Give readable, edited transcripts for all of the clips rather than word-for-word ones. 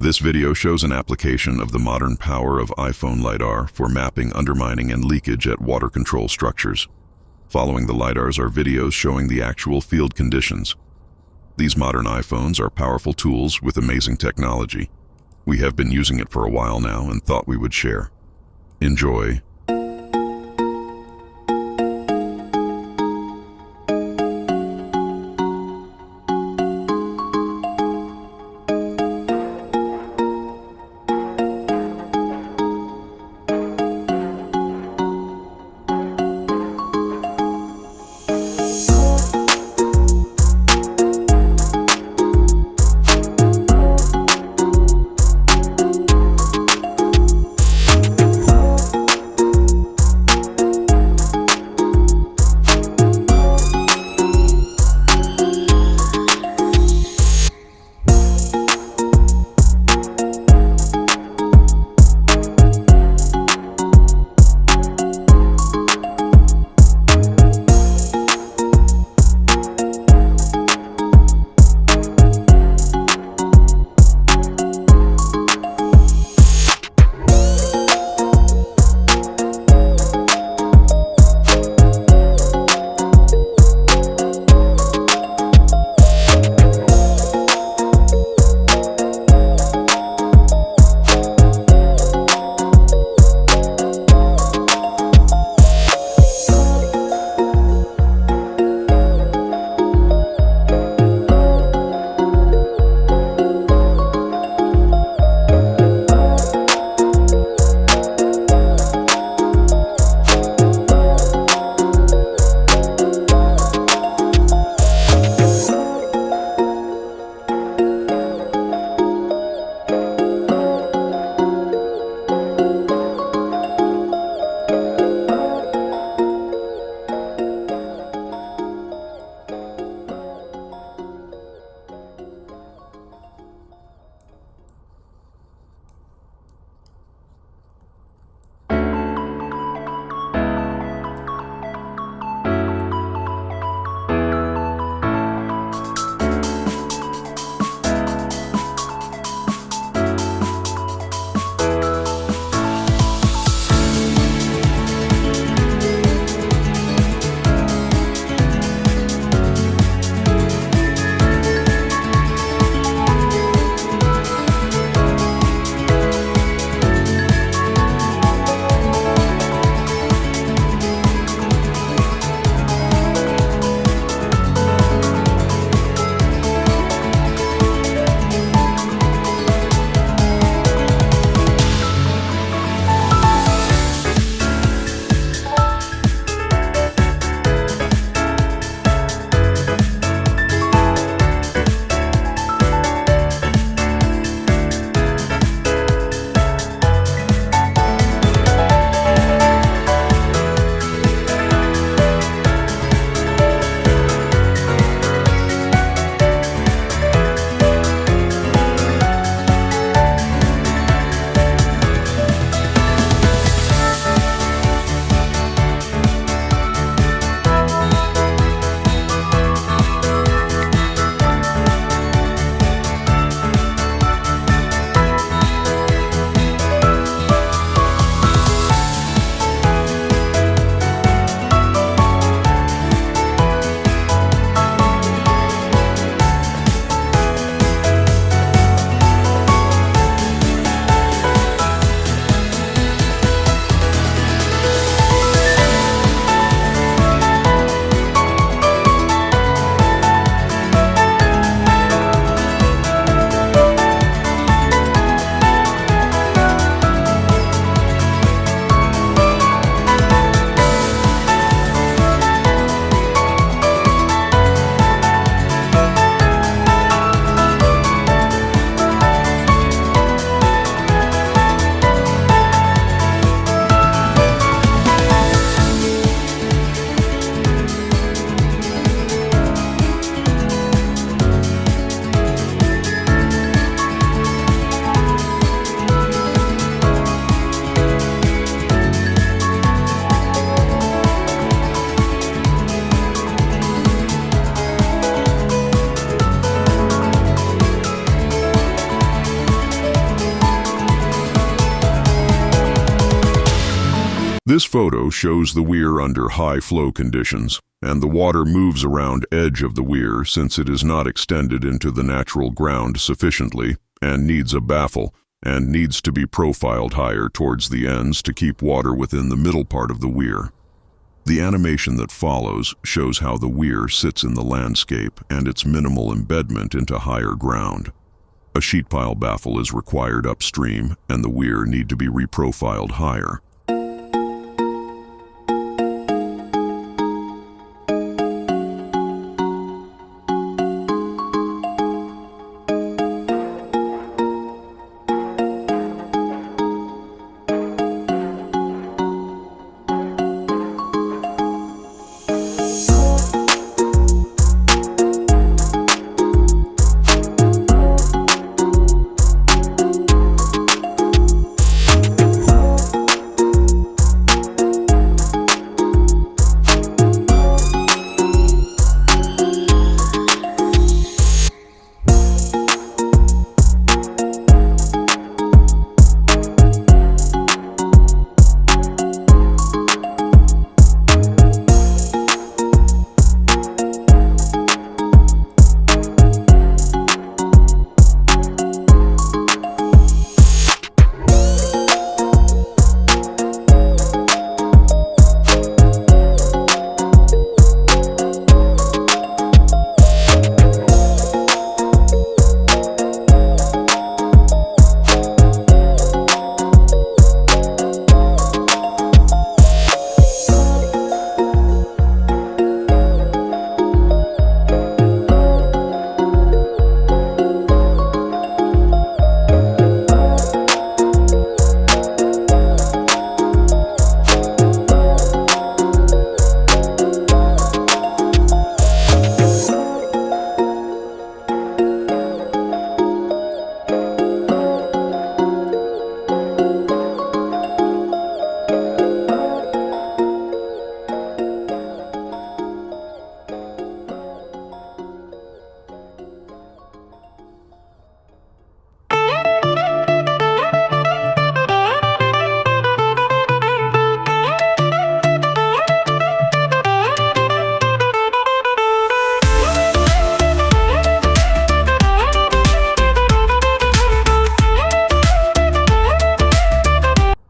This video shows an application of the modern power of iPhone LiDAR for mapping undermining and leakage at water control structures. Following the LiDARs are videos showing the actual field conditions. These modern iPhones are powerful tools with amazing technology. We have been using it for a while now and thought we would share. Enjoy. This photo shows the weir under high flow conditions, and the water moves around edge of the weir since it is not extended into the natural ground sufficiently and needs a baffle, and needs to be profiled higher towards the ends to keep water within the middle part of the weir. The animation that follows shows how the weir sits in the landscape and its minimal embedment into higher ground. A sheet pile baffle is required upstream, and the weir need to be reprofiled higher.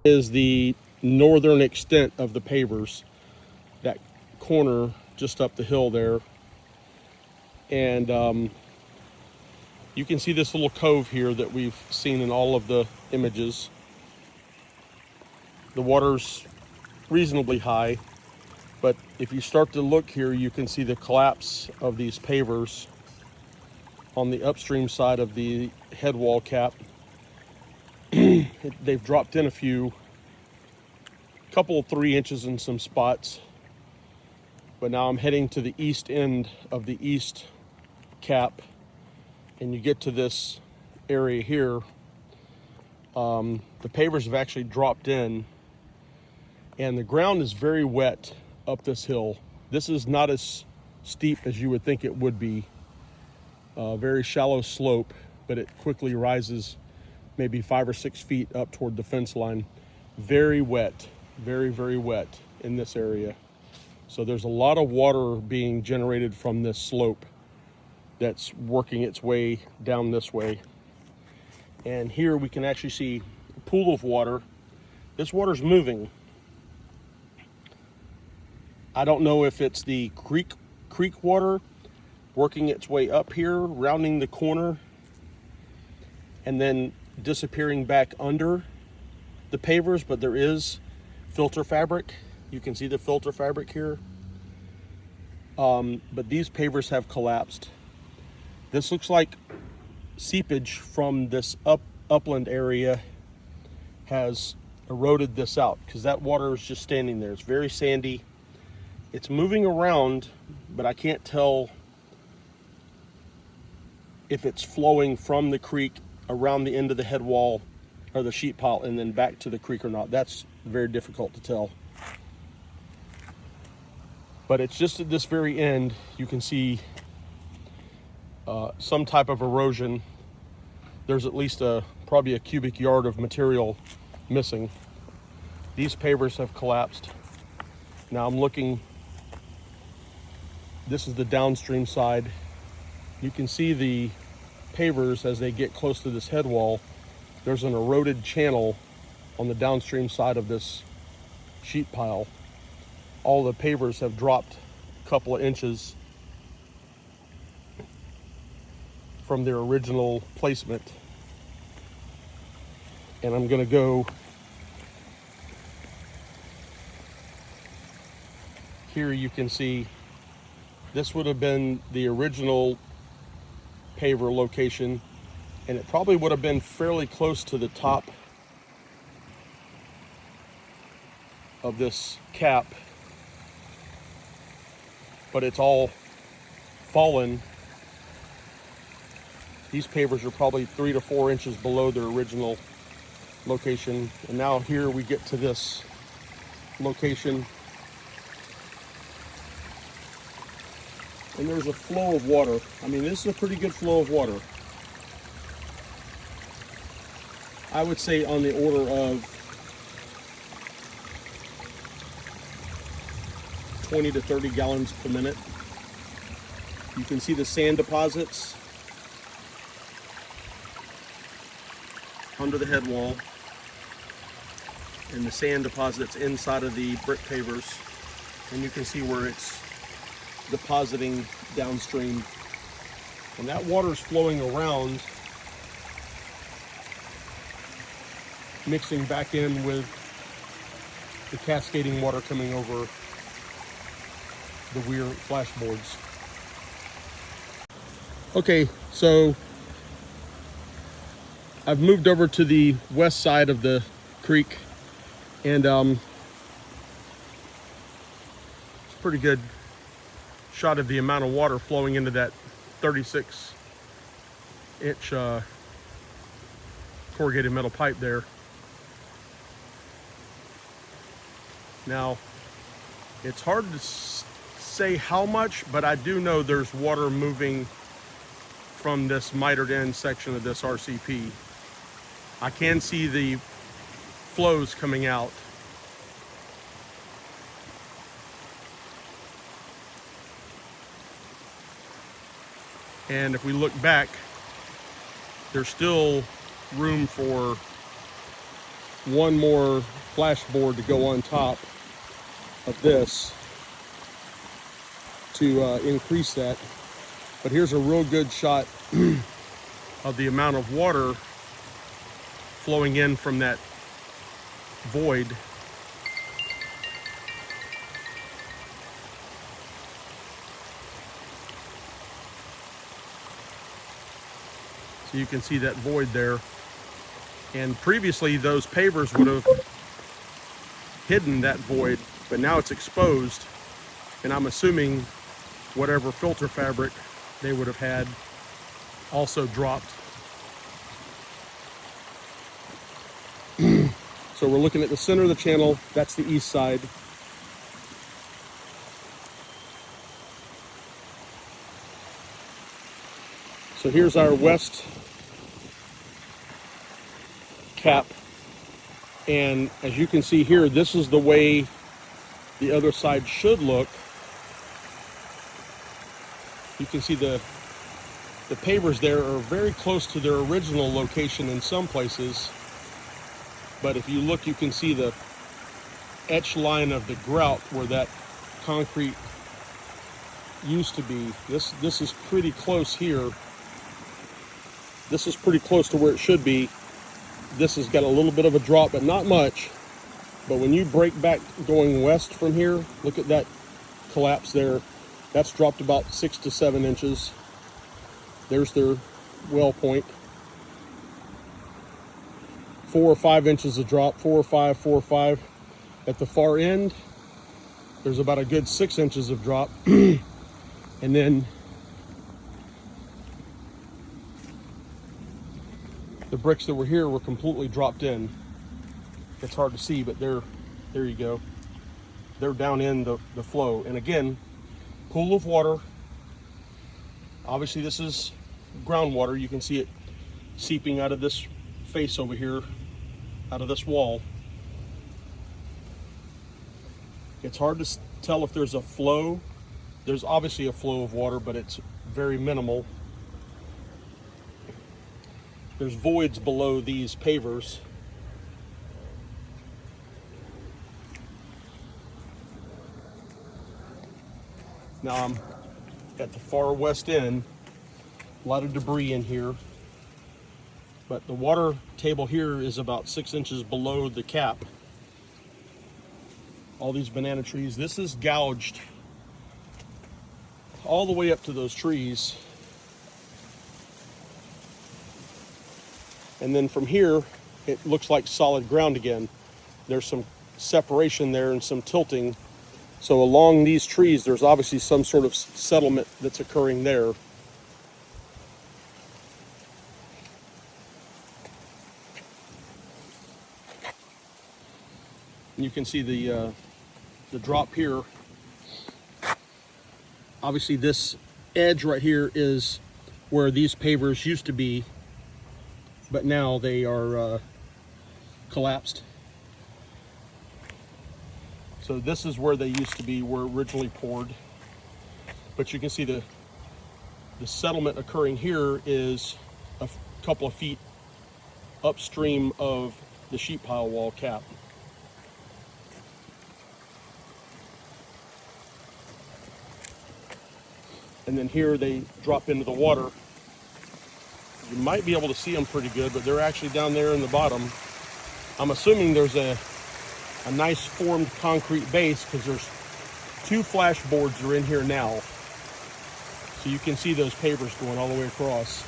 Is the northern extent of the pavers, that corner just up the hill there. And you can see this little cove here that we've seen in all of the images. The water's reasonably high, but if you start to look here, you can see the collapse of these pavers on the upstream side of the head wall cap. They've dropped in couple 3 inches in some spots, but now I'm heading to the east end of the east cap, and you get to this area here. The pavers have actually dropped in, and the ground is very wet up this hill. This is not as steep as you would think it would be. Very shallow slope, but it quickly rises maybe 5 or 6 feet up toward the fence line. Very wet, very, very wet in this area. So there's a lot of water being generated from this slope that's working its way down this way. And here we can actually see a pool of water. This water's moving. I don't know if it's the creek water working its way up here, rounding the corner, and then disappearing back under the pavers, but there is filter fabric. You can see the filter fabric here. But these pavers have collapsed. This looks like seepage from this upland area has eroded this out, because that water is just standing there. It's very sandy. It's moving around, but I can't tell if it's flowing from the creek around the end of the head wall or the sheet pile and then back to the creek or not. That's very difficult to tell. But it's just at this very end, you can see some type of erosion. There's at least probably a cubic yard of material missing. These pavers have collapsed. Now I'm looking, this is the downstream side. You can see the pavers as they get close to this head wall. There's an eroded channel on the downstream side of this sheet pile. All the pavers have dropped a couple of inches from their original placement. And I'm gonna go here. You can see this would have been the original paver location, and it probably would have been fairly close to the top of this cap, but it's all fallen. These pavers are probably 3 to 4 inches below their original location. And now here we get to this location, and there's a flow of water. I mean, this is a pretty good flow of water. I would say on the order of 20 to 30 gallons per minute. You can see the sand deposits under the head wall, and the sand deposits inside of the brick pavers, and you can see where it's depositing downstream, and that water is flowing around, mixing back in with the cascading water coming over the Weir flashboards. Okay, so I've moved over to the west side of the creek, and it's a pretty good shot of the amount of water flowing into that 36-inch corrugated metal pipe there. Now, it's hard to say how much, but I do know there's water moving from this mitered end section of this RCP. I can see the flows coming out. And if we look back, there's still room for one more flashboard to go on top of this to increase that. But here's a real good shot of the amount of water flowing in from that void. So you can see that void there. And previously those pavers would have hidden that void, but now it's exposed, and I'm assuming whatever filter fabric they would have had also dropped. So we're looking at the center of the channel. That's the east side. So here's our west cap, and as you can see here, this is the way the other side should look. You can see the pavers there are very close to their original location in some places, but if you look, you can see the etch line of the grout where that concrete used to be. This is pretty close here. This is pretty close to where it should be. This has got a little bit of a drop, but not much. But when you break back going west from here, look at that collapse there. That's dropped about 6 to 7 inches. There's their well point. 4 or 5 inches of drop, 4 or 5, 4 or 5. At the far end, there's about a good 6 inches of drop. And then the bricks that were here were completely dropped in. It's hard to see, but there you go. They're down in the flow. And again, pool of water. Obviously this is groundwater. You can see it seeping out of this face over here, out of this wall. It's hard to tell if there's a flow. There's obviously a flow of water, but it's very minimal. There's voids below these pavers. Now I'm at the far west end. A lot of debris in here. But the water table here is about 6 inches below the cap. All these banana trees. This is gouged all the way up to those trees. And then from here, it looks like solid ground again. There's some separation there and some tilting. So along these trees, there's obviously some sort of settlement that's occurring there. You can see the drop here. Obviously this edge right here is where these pavers used to be, but now they are collapsed. So this is where they used to be, were originally poured. But you can see the settlement occurring here is a couple of feet upstream of the sheet pile wall cap. And then here they drop into the water. You might be able to see them pretty good, but they're actually down there in the bottom. I'm assuming there's a nice formed concrete base because there's 2 flashboards are in here now. So you can see those pavers going all the way across.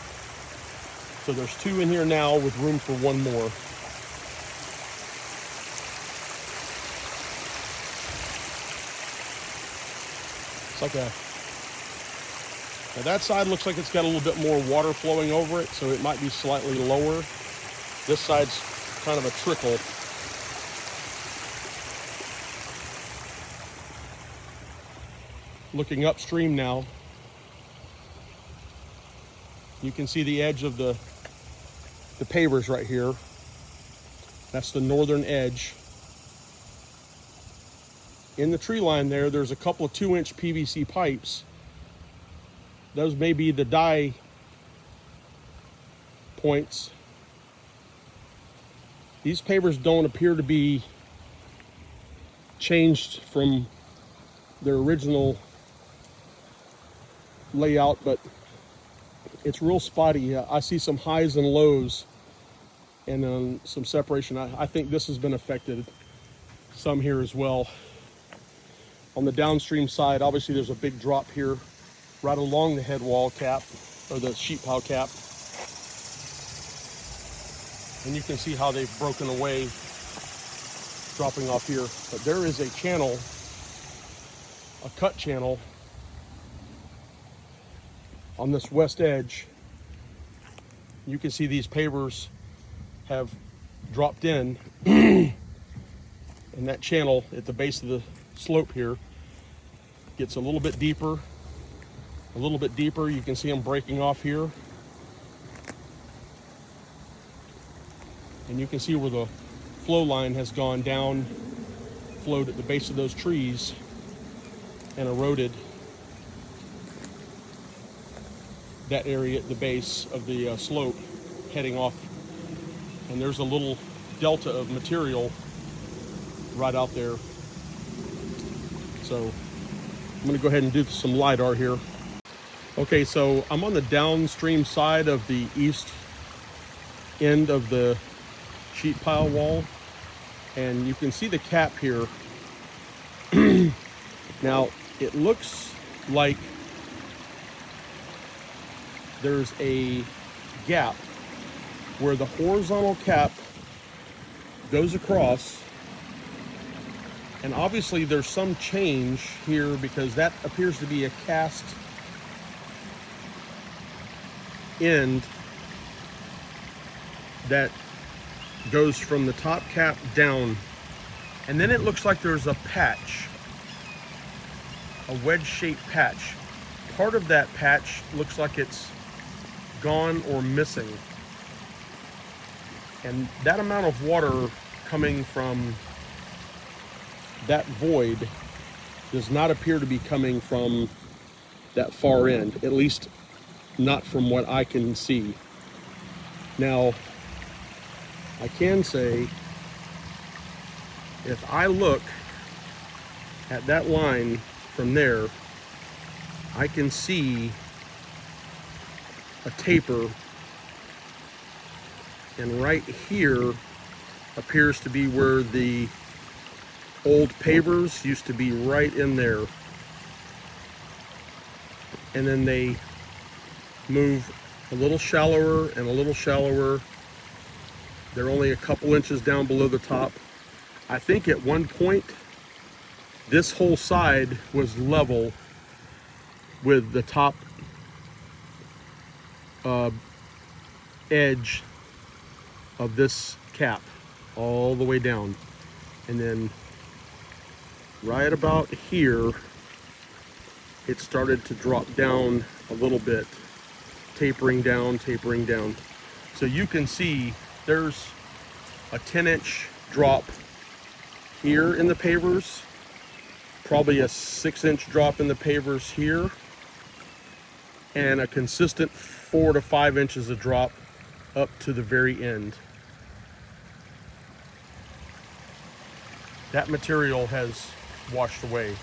So there's 2 in here now with room for 1 more. It's like now that side looks like it's got a little bit more water flowing over it, so it might be slightly lower. This side's kind of a trickle. Looking upstream now, you can see the edge of the pavers right here. That's the northern edge. In the tree line there's a couple of 2-inch PVC pipes. Those may be the die points. These pavers don't appear to be changed from their original layout, but it's real spotty. I see some highs and lows and some separation. I think this has been affected some here as well. On the downstream side, obviously there's a big drop here right along the head wall cap, or the sheet pile cap. And you can see how they've broken away, dropping off here. But there is a channel, a cut channel, on this west edge. You can see these pavers have dropped in, and that channel at the base of the slope here gets a little bit deeper. A little bit deeper, you can see them breaking off here. And you can see where the flow line has gone down, flowed at the base of those trees, and eroded that area at the base of the slope, heading off. And there's a little delta of material right out there. So I'm going to go ahead and do some LiDAR here. Okay, so I'm on the downstream side of the east end of the sheet pile wall, and you can see the cap here. Now, it looks like there's a gap where the horizontal cap goes across, and obviously there's some change here because that appears to be a cast end that goes from the top cap down, and then it looks like there's a patch, a wedge-shaped patch. Part of that patch looks like it's gone or missing, and that amount of water coming from that void does not appear to be coming from that far end, at least not from what I can see. Now, I can say, if I look at that line from there, I can see a taper, and right here appears to be where the old pavers used to be, right in there. And then they move a little shallower and a little shallower. They're only a couple inches down below the top. I think at one point this whole side was level with the top edge of this cap all the way down. And then right about here, it started to drop down a little bit, tapering down, tapering down. So you can see there's a 10-inch drop here in the pavers, probably a 6-inch drop in the pavers here, and a consistent 4 to 5 inches of drop up to the very end. That material has washed away.